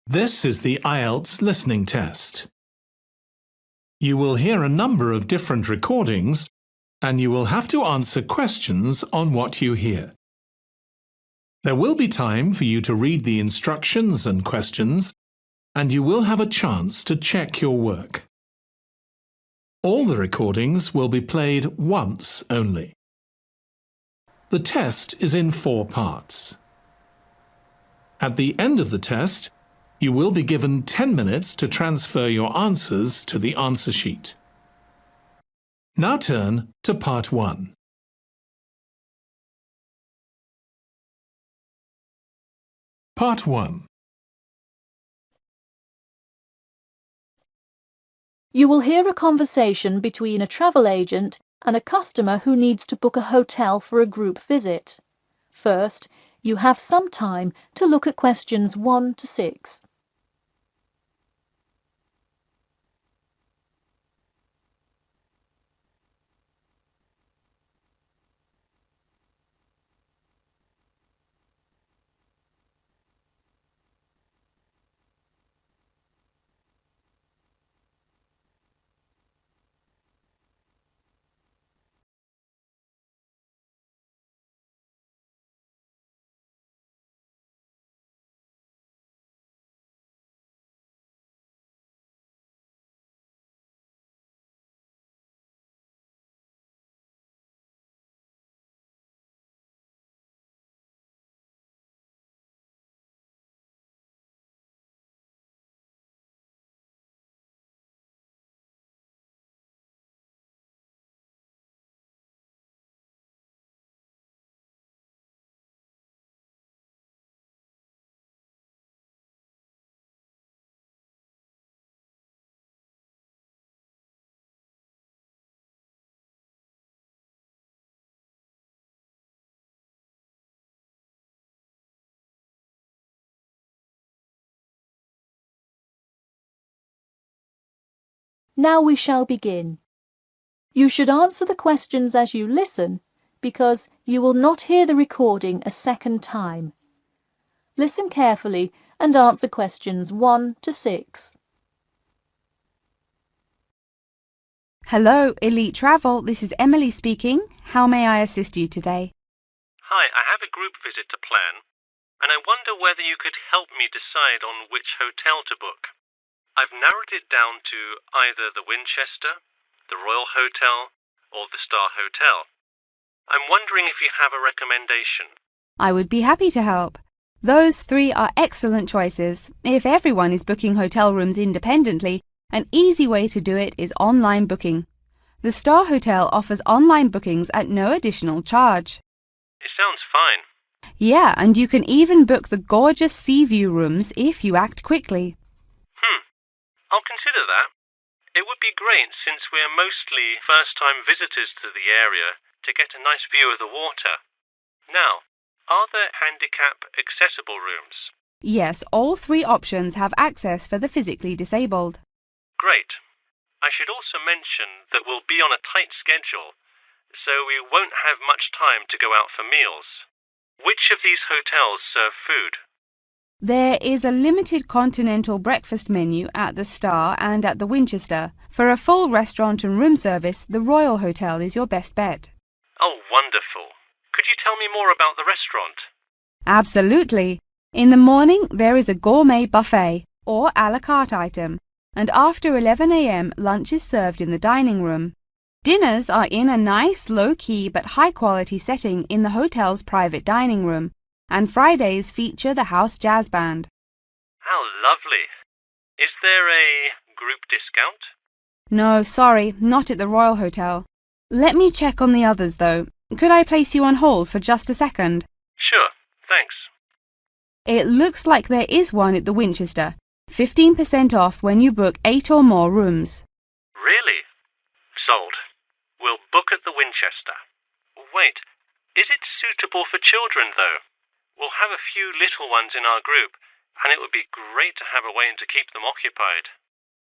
This is the IELTS listening test. You will hear a number of different recordings and you will have to answer questions on what you hear. There will be time for you to read the instructions and questions, and you will have a chance to check your work. All the recordings will be played once only. The test is in 4 parts. At the end of the test, you will be given 10 minutes to transfer your answers to the answer sheet. Now turn to Part 1. Part 1. You will hear a conversation between a travel agent and a customer who needs to book a hotel for a group visit. First, you have some time to look at questions 1 to 6. Now we shall begin. You should answer the questions as you listen, because you will not hear the recording a second time. Listen carefully and answer questions 1 to 6. Hello, Elite Travel. This is Emily speaking. How may I assist you today? Hi, I have a group visit to plan, and I wonder whether you could help me decide on which hotel to book. I've narrowed it down to either the Winchester, the Royal Hotel, or the Star Hotel. I'm wondering if you have a recommendation. I would be happy to help. Those 3 are excellent choices. If everyone is booking hotel rooms independently, an easy way to do it is online booking. The Star Hotel offers online bookings at no additional charge. It sounds fine. Yeah, and you can even book the gorgeous sea view rooms if you act quickly. I'll consider that. It would be great since we're mostly first-time visitors to the area to get a nice view of the water. Now, are there handicap-accessible rooms? Yes, all 3 options have access for the physically disabled. Great. I should also mention that we'll be on a tight schedule, so we won't have much time to go out for meals. Which of these hotels serve food? There is a limited continental breakfast menu at the Star and at the Winchester. For a full restaurant and room service, the Royal Hotel is your best bet. Oh, wonderful. Could you tell me more about the restaurant? Absolutely. In the morning, there is a gourmet buffet, or a la carte item, and after 11 a.m. lunch is served in the dining room. Dinners are in a nice, low-key but high-quality setting in the hotel's private dining room, and Fridays feature the house jazz band. How lovely. Is there a group discount? No, sorry, not at the Royal Hotel. Let me check on the others, though. Could I place you on hold for just a second? Sure, thanks. It looks like there is one at the Winchester. 15% off when you book 8 or more rooms. Really? Sold. We'll book at the Winchester. Wait, is it suitable for children, though? We'll have a few little ones in our group, and it would be great to have a way to keep them occupied.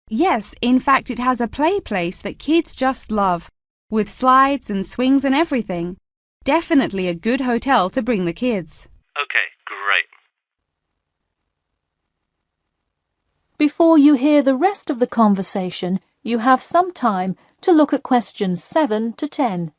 Yes, in fact it has a play place that kids just love, with slides and swings and everything. Definitely a good hotel to bring the kids. Okay, great. before you hear the rest of the conversation, you have some time to look at questions 7 to 10.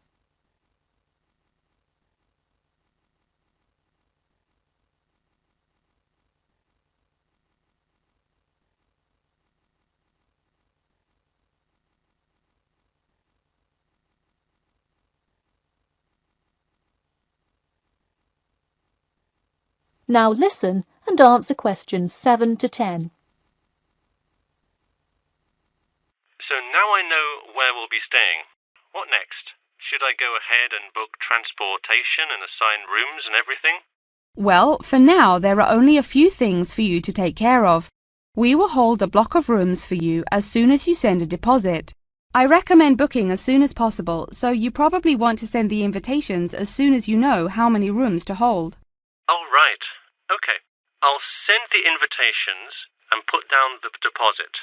Now listen and answer questions 7 to 10. So now I know where we'll be staying. What next? Should I go ahead and book transportation and assign rooms and everything? Well, for now, there are only a few things for you to take care of. We will hold a block of rooms for you as soon as you send a deposit. I recommend booking as soon as possible, so you probably want to send the invitations as soon as you know how many rooms to hold. Oh, right. Okay. I'll send the invitations and put down the deposit.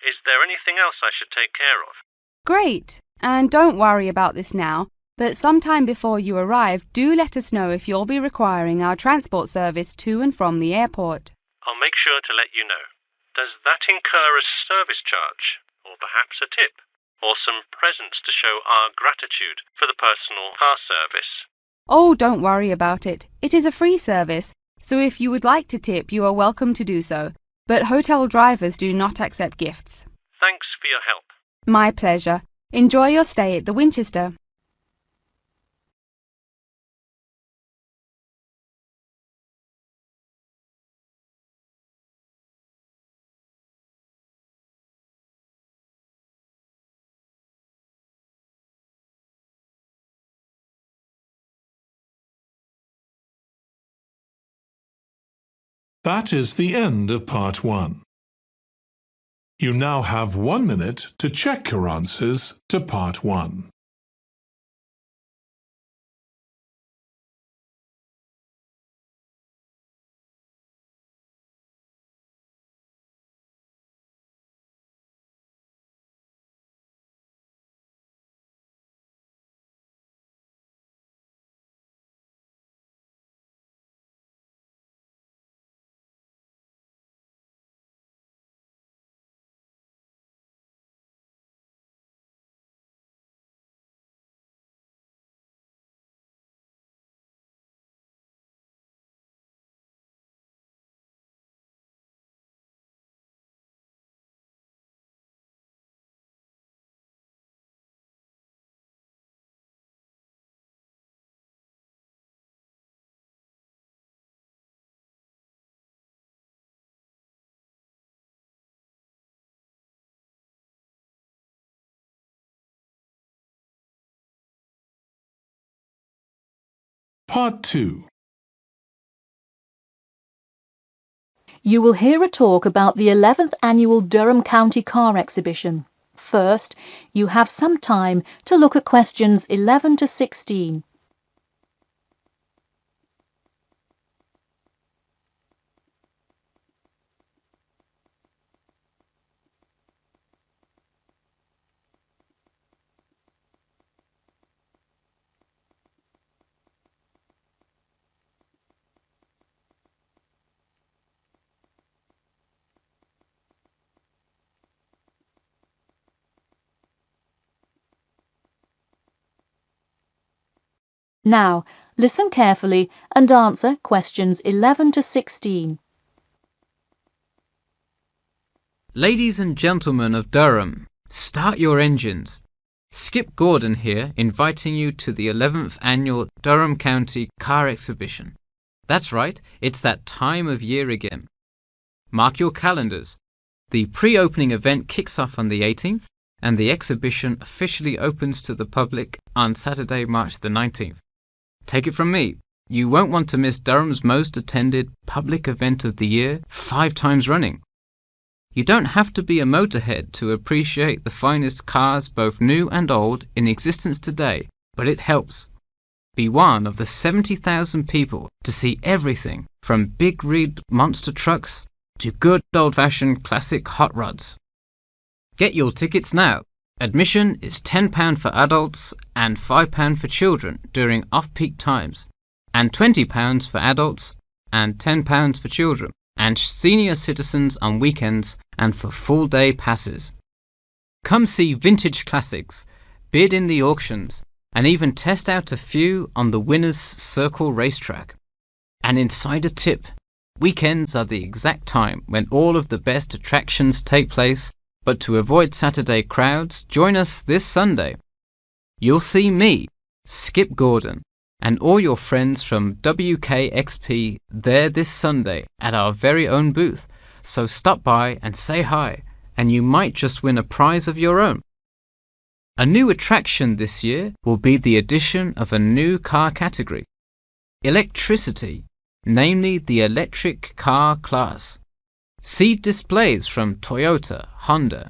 Is there anything else I should take care of? Great! And don't worry about this now, but sometime before you arrive, do let us know if you'll be requiring our transport service to and from the airport. I'll make sure to let you know. Does that incur a service charge? Or perhaps a tip? Or some presents to show our gratitude for the personal car service? Oh, don't worry about it. It is a free service, so if you would like to tip, you are welcome to do so. But hotel drivers do not accept gifts. Thanks for your help. My pleasure. Enjoy your stay at the Winchester. That is the end of part 1. You now have 1 minute to check your answers to part 1. Part 2. You will hear a talk about the 11th Annual Durham County Car Exhibition. First, you have some time to look at questions 11 to 16. Now, listen carefully and answer questions 11 to 16. Ladies and gentlemen of Durham, start your engines. Skip Gordon here, inviting you to the 11th Annual Durham County Car Exhibition. That's right, it's that time of year again. Mark your calendars. The pre-opening event kicks off on the 18th, and the exhibition officially opens to the public on Saturday, March the 19th. Take it from me, you won't want to miss Durham's most attended public event of the year 5 times running. You don't have to be a motorhead to appreciate the finest cars, both new and old, in existence today, but it helps. Be one of the 70,000 people to see everything from big rig monster trucks to good old-fashioned classic hot rods. Get your tickets now. Admission is £10 for adults and £5 for children during off-peak times, and £20 for adults and £10 for children and senior citizens on weekends and for full-day passes. Come see vintage classics, bid in the auctions, and even test out a few on the Winners' Circle racetrack. An insider tip: weekends are the exact time when all of the best attractions take place, but to avoid Saturday crowds, join us this Sunday. You'll see me, Skip Gordon, and all your friends from WKXP there this Sunday at our very own booth, so stop by and say hi, and you might just win a prize of your own. A new attraction this year will be the addition of a new car category: electricity, namely the electric car class. See displays from Toyota, Honda,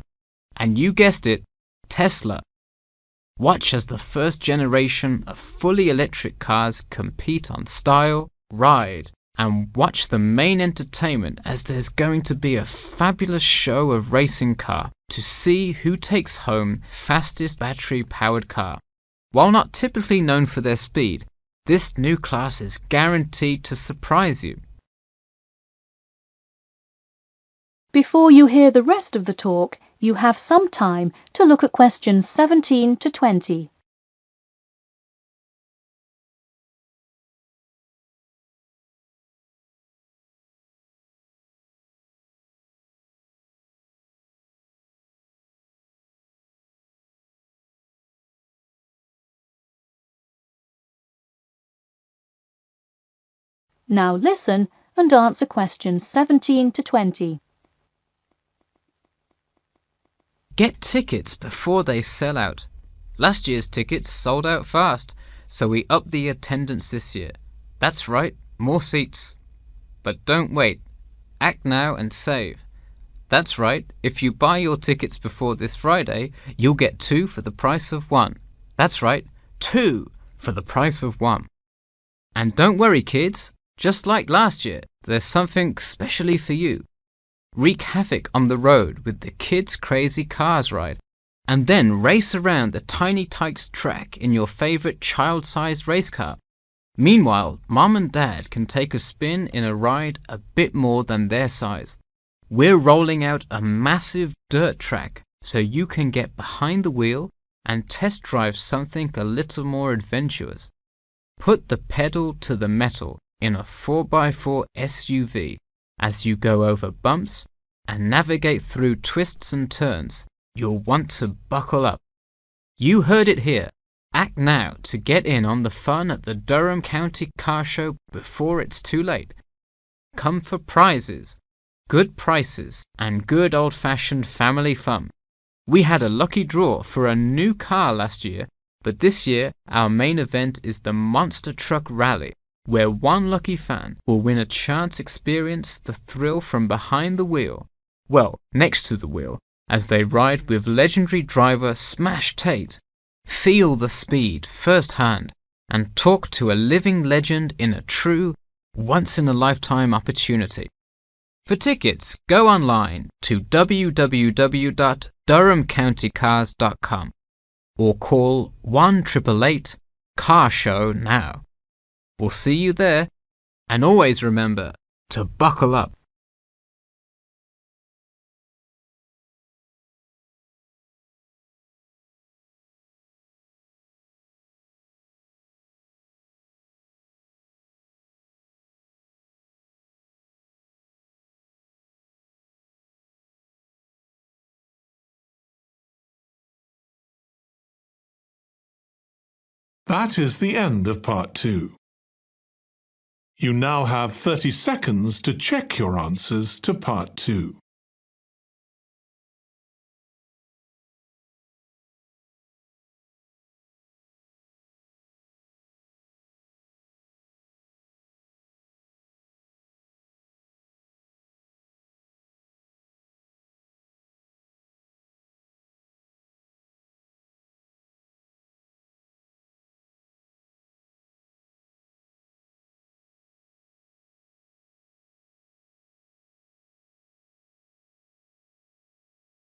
and you guessed it, Tesla. Watch as the first generation of fully electric cars compete on style, ride, and watch the main entertainment as there's going to be a fabulous show of racing car to see who takes home fastest battery-powered car. While not typically known for their speed, this new class is guaranteed to surprise you. Before you hear the rest of the talk, you have some time to look at questions 17 to 20. Now listen and answer questions 17 to 20. Get tickets before they sell out. Last year's tickets sold out fast, so we upped the attendance this year. That's right, more seats. But don't wait. Act now and save. That's right, if you buy your tickets before this Friday, you'll get 2 for the price of 1. That's right, 2 for the price of 1. And don't worry, kids. Just like last year, there's something specially for you. Wreak havoc on the road with the Kids Crazy Cars ride, and then race around the Tiny Tykes track in your favorite child-sized race car. Meanwhile, Mom and Dad can take a spin in a ride a bit more than their size. We're rolling out a massive dirt track so you can get behind the wheel and test drive something a little more adventurous. Put the pedal to the metal in a 4x4 SUV as you go over bumps and navigate through twists and turns. You'll want to buckle up. You heard it here. Act now to get in on the fun at the Durham County Car Show before it's too late. Come for prizes, good prices, and good old-fashioned family fun. We had a lucky draw for a new car last year, but this year our main event is the Monster Truck Rally, where one lucky fan will win a chance to experience the thrill from behind the wheel, well, next to the wheel, as they ride with legendary driver Smash Tate. Feel the speed firsthand and talk to a living legend in a true, once-in-a-lifetime opportunity. For tickets, go online to www.durhamcountycars.com or call 1-888-CAR-SHOW now. We'll see you there, and always remember to buckle up. That is the end of part 2. You now have 30 seconds to check your answers to part 2.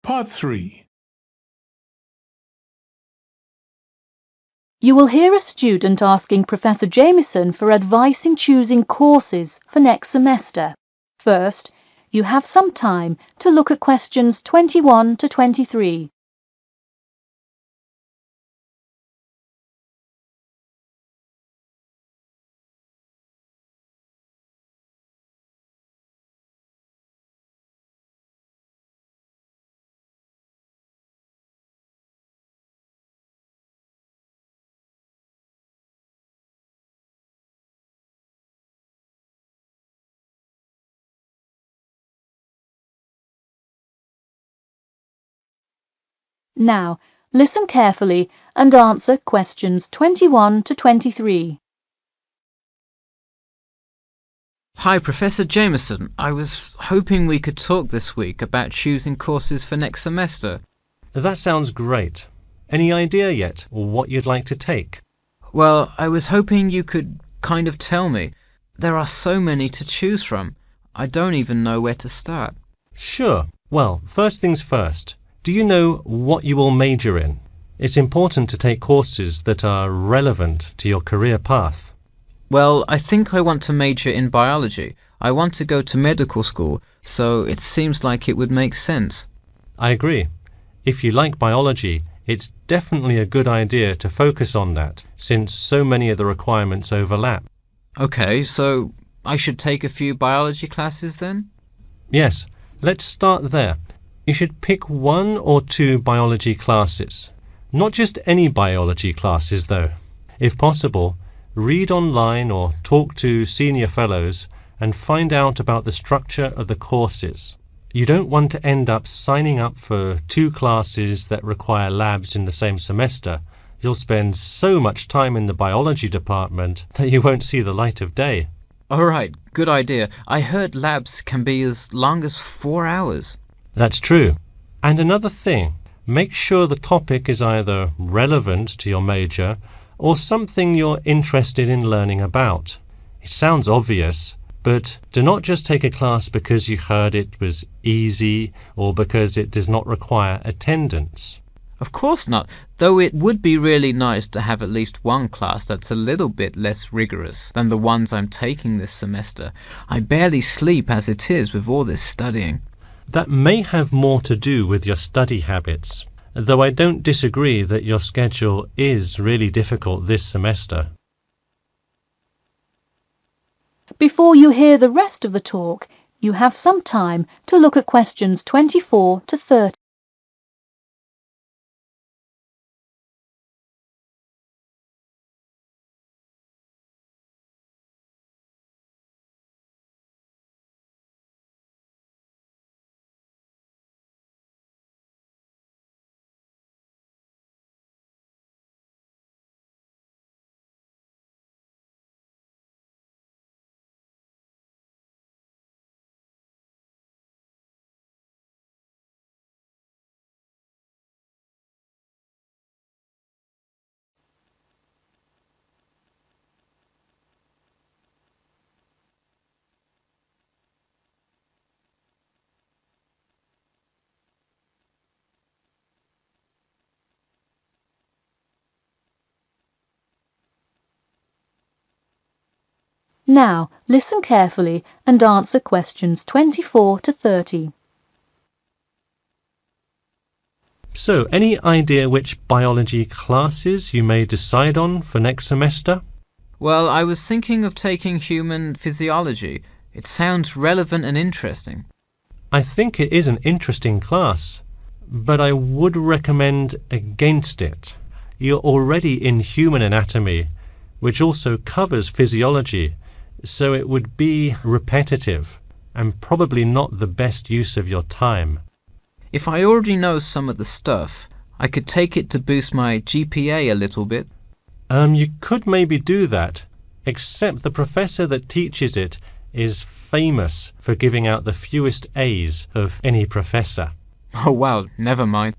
Part 3. You will hear a student asking Professor Jameson for advice in choosing courses for next semester. First, you have some time to look at questions 21 to 23. Now, listen carefully and answer questions 21 to 23. Hi, Professor Jameson. I was hoping we could talk this week about choosing courses for next semester. That sounds great. Any idea yet what you'd like to take? Well, I was hoping you could kind of tell me. There are so many to choose from. I don't even know where to start. Sure. Well, first things first. Do you know what you will major in? It's important to take courses that are relevant to your career path. Well, I think I want to major in biology. I want to go to medical school, so it seems like it would make sense. I agree. If you like biology, it's definitely a good idea to focus on that, since so many of the requirements overlap. Okay, so I should take a few biology classes then? Yes, let's start there. You should pick 1 or 2 biology classes. Not just any biology classes, though. If possible, read online or talk to senior fellows and find out about the structure of the courses. You don't want to end up signing up for 2 classes that require labs in the same semester. You'll spend so much time in the biology department that you won't see the light of day. All right, good idea. I heard labs can be as long as 4 hours. That's true. And another thing, make sure the topic is either relevant to your major or something you're interested in learning about. It sounds obvious, but do not just take a class because you heard it was easy or because it does not require attendance. Of course not, though it would be really nice to have at least one class that's a little bit less rigorous than the ones I'm taking this semester. I barely sleep as it is with all this studying. That may have more to do with your study habits, though I don't disagree that your schedule is really difficult this semester. Before you hear the rest of the talk, you have some time to look at questions 24 to 30. Now, listen carefully and answer questions 24 to 30. So, any idea which biology classes you may decide on for next semester? Well, I was thinking of taking human physiology. It sounds relevant and interesting. I think it is an interesting class, but I would recommend against it. You're already in human anatomy, which also covers physiology, so it would be repetitive and probably not the best use of your time. If I already know some of the stuff, I could take it to boost my GPA a little bit. You could maybe do that, except the professor that teaches it is famous for giving out the fewest A's of any professor. Oh wow, never mind.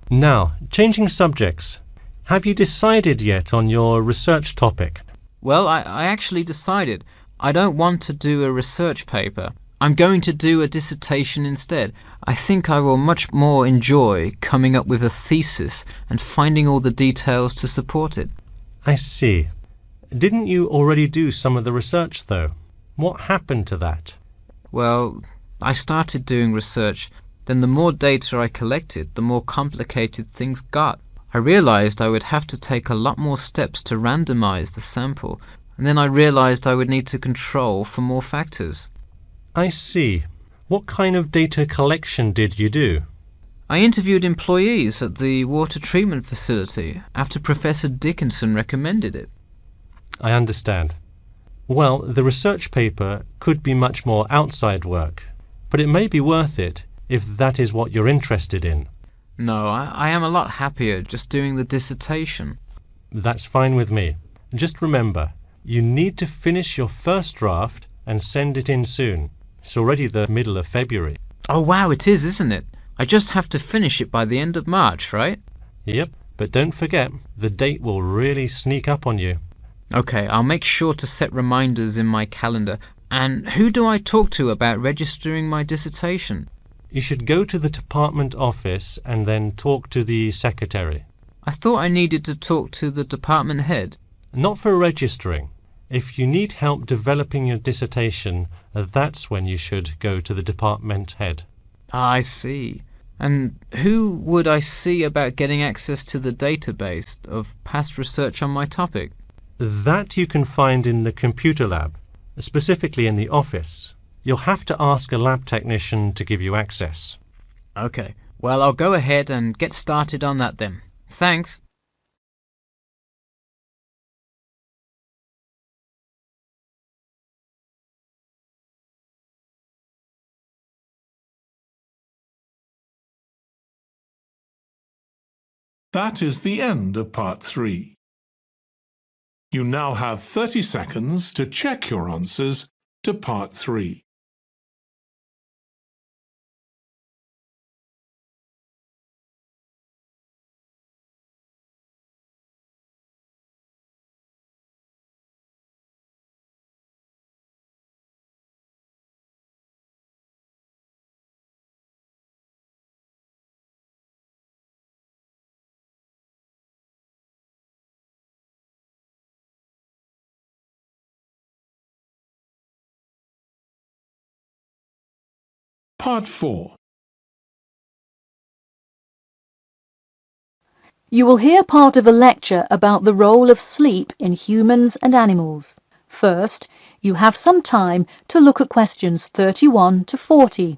Now, changing subjects. Have you decided yet on your research topic? Well, I actually decided. I don't want to do a research paper. I'm going to do a dissertation instead. I think I will much more enjoy coming up with a thesis and finding all the details to support it. I see. Didn't you already do some of the research, though? What happened to that? Well, I started doing research, then the more data I collected, the more complicated things got. I realized I would have to take a lot more steps to randomize the sample, and then I realized I would need to control for more factors. I see. What kind of data collection did you do? I interviewed employees at the water treatment facility after Professor Dickinson recommended it. I understand. Well, the research paper could be much more outside work, but it may be worth it if that is what you're interested in. No, I am a lot happier just doing the dissertation. That's fine with me. Just remember, you need to finish your first draft and send it in soon. It's already the middle of February. Oh wow, it is, isn't it? I just have to finish it by the end of March, right? Yep, but don't forget, the date will really sneak up on you. Okay, I'll make sure to set reminders in my calendar. And who do I talk to about registering my dissertation? You should go to the department office and then talk to the secretary. I thought I needed to talk to the department head. Not for registering. If you need help developing your dissertation, that's when you should go to the department head. I see. And who would I see about getting access to the database of past research on my topic? That you can find in the computer lab, specifically in the office. You'll have to ask a lab technician to give you access. Okay, well, I'll go ahead and get started on that then. Thanks. That is the end of part 3. You now have 30 seconds to check your answers to part 3. Part 4. You will hear part of a lecture about the role of sleep in humans and animals. First, you have some time to look at questions 31 to 40.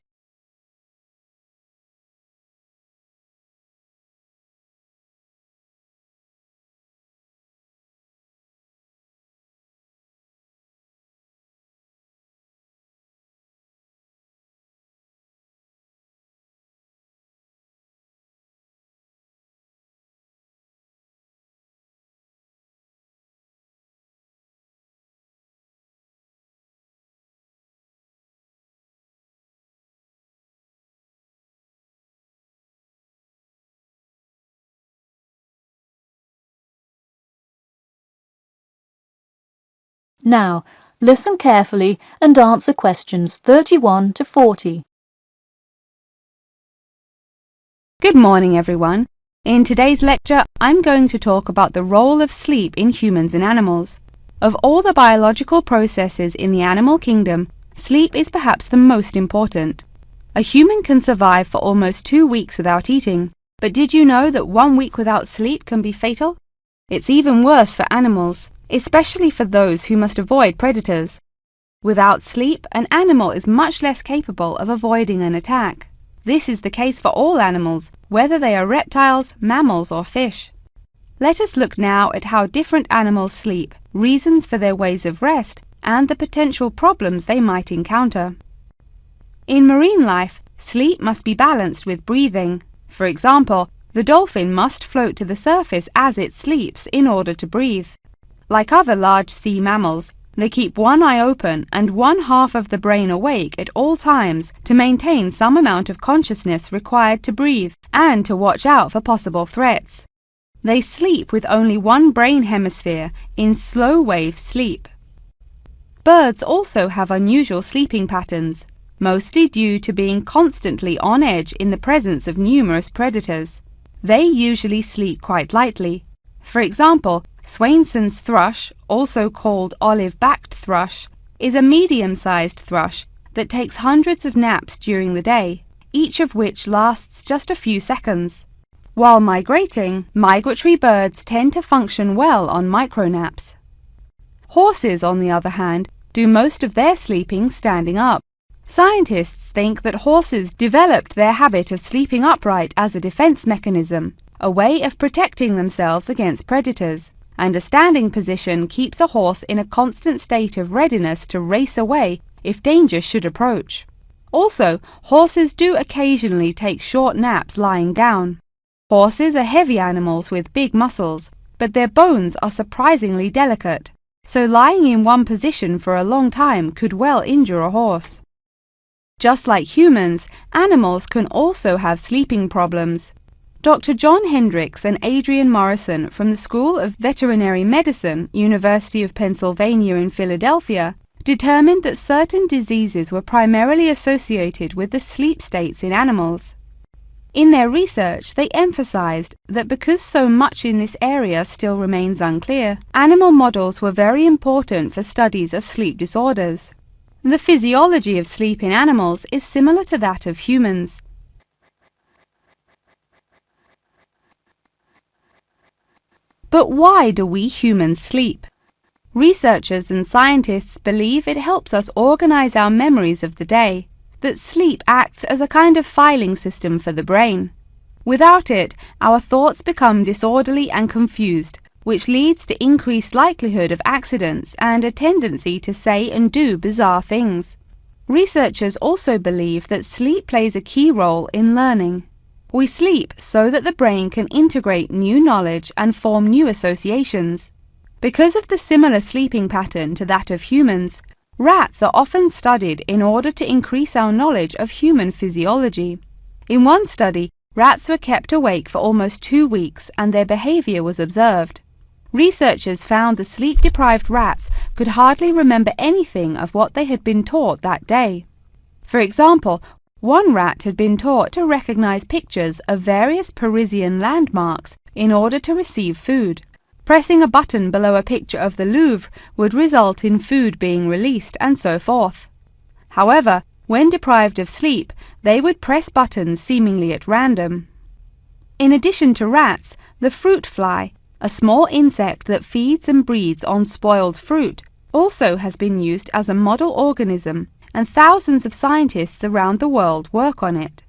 Now, listen carefully and answer questions 31 to 40. Good morning, everyone. In today's lecture, I'm going to talk about the role of sleep in humans and animals. Of all the biological processes in the animal kingdom, sleep is perhaps the most important. A human can survive for almost 2 weeks without eating, but did you know that 1 week without sleep can be fatal? It's even worse for animals, especially for those who must avoid predators. Without sleep, an animal is much less capable of avoiding an attack. This is the case for all animals, whether they are reptiles, mammals, or fish. Let us look now at how different animals sleep, reasons for their ways of rest, and the potential problems they might encounter. In marine life, sleep must be balanced with breathing. For example, the dolphin must float to the surface as it sleeps in order to breathe. Like other large sea mammals, they keep one eye open and one half of the brain awake at all times to maintain some amount of consciousness required to breathe and to watch out for possible threats. They sleep with only one brain hemisphere in slow wave sleep. Birds also have unusual sleeping patterns, mostly due to being constantly on edge in the presence of numerous predators. They usually sleep quite lightly. For example, Swainson's thrush, also called olive-backed thrush, is a medium-sized thrush that takes hundreds of naps during the day, each of which lasts just a few seconds. While migrating, migratory birds tend to function well on micronaps. Horses, on the other hand, do most of their sleeping standing up. Scientists think that horses developed their habit of sleeping upright as a defense mechanism, a way of protecting themselves against predators, and a standing position keeps a horse in a constant state of readiness to race away if danger should approach. Also, horses do occasionally take short naps lying down. Horses are heavy animals with big muscles, but their bones are surprisingly delicate, so lying in one position for a long time could well injure a horse. Just like humans, animals can also have sleeping problems. Dr. John Hendricks and Adrian Morrison from the School of Veterinary Medicine, University of Pennsylvania in Philadelphia, determined that certain diseases were primarily associated with the sleep states in animals. In their research, they emphasized that because so much in this area still remains unclear, animal models were very important for studies of sleep disorders. The physiology of sleep in animals is similar to that of humans. But why do we humans sleep? Researchers and scientists believe it helps us organize our memories of the day, that sleep acts as a kind of filing system for the brain. Without it, our thoughts become disorderly and confused, which leads to increased likelihood of accidents and a tendency to say and do bizarre things. Researchers also believe that sleep plays a key role in learning. We sleep so that the brain can integrate new knowledge and form new associations. Because of the similar sleeping pattern to that of humans, rats are often studied in order to increase our knowledge of human physiology. In one study, rats were kept awake for almost 2 weeks and their behavior was observed. Researchers found the sleep-deprived rats could hardly remember anything of what they had been taught that day. For example, one rat had been taught to recognize pictures of various Parisian landmarks in order to receive food. Pressing a button below a picture of the Louvre would result in food being released, and so forth. However, when deprived of sleep, they would press buttons seemingly at random. In addition to rats, the fruit fly, a small insect that feeds and breeds on spoiled fruit, also has been used as a model organism, and thousands of scientists around the world work on it.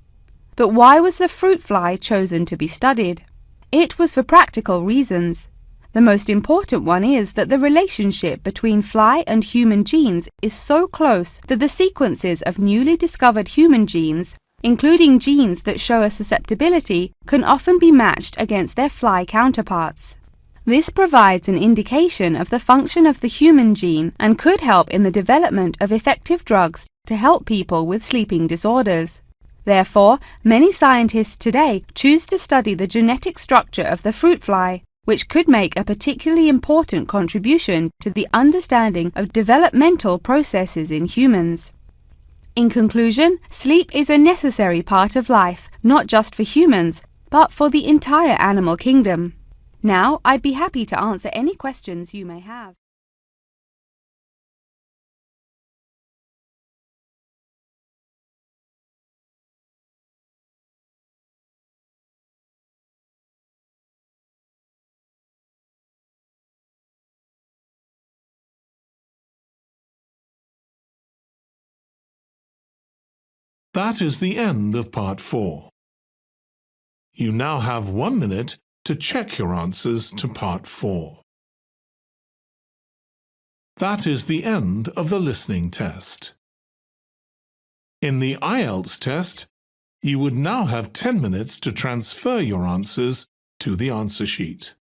But why was the fruit fly chosen to be studied? It was for practical reasons. The most important one is that the relationship between fly and human genes is so close that the sequences of newly discovered human genes, including genes that show a susceptibility, can often be matched against their fly counterparts. This provides an indication of the function of the human gene and could help in the development of effective drugs to help people with sleeping disorders. Therefore, many scientists today choose to study the genetic structure of the fruit fly, which could make a particularly important contribution to the understanding of developmental processes in humans. In conclusion, sleep is a necessary part of life, not just for humans, but for the entire animal kingdom. Now, I'd be happy to answer any questions you may have. That is the end of Part 4. You now have 1 minute to check your answers to Part 4. That is the end of the listening test. In the IELTS test, you would now have 10 minutes to transfer your answers to the answer sheet.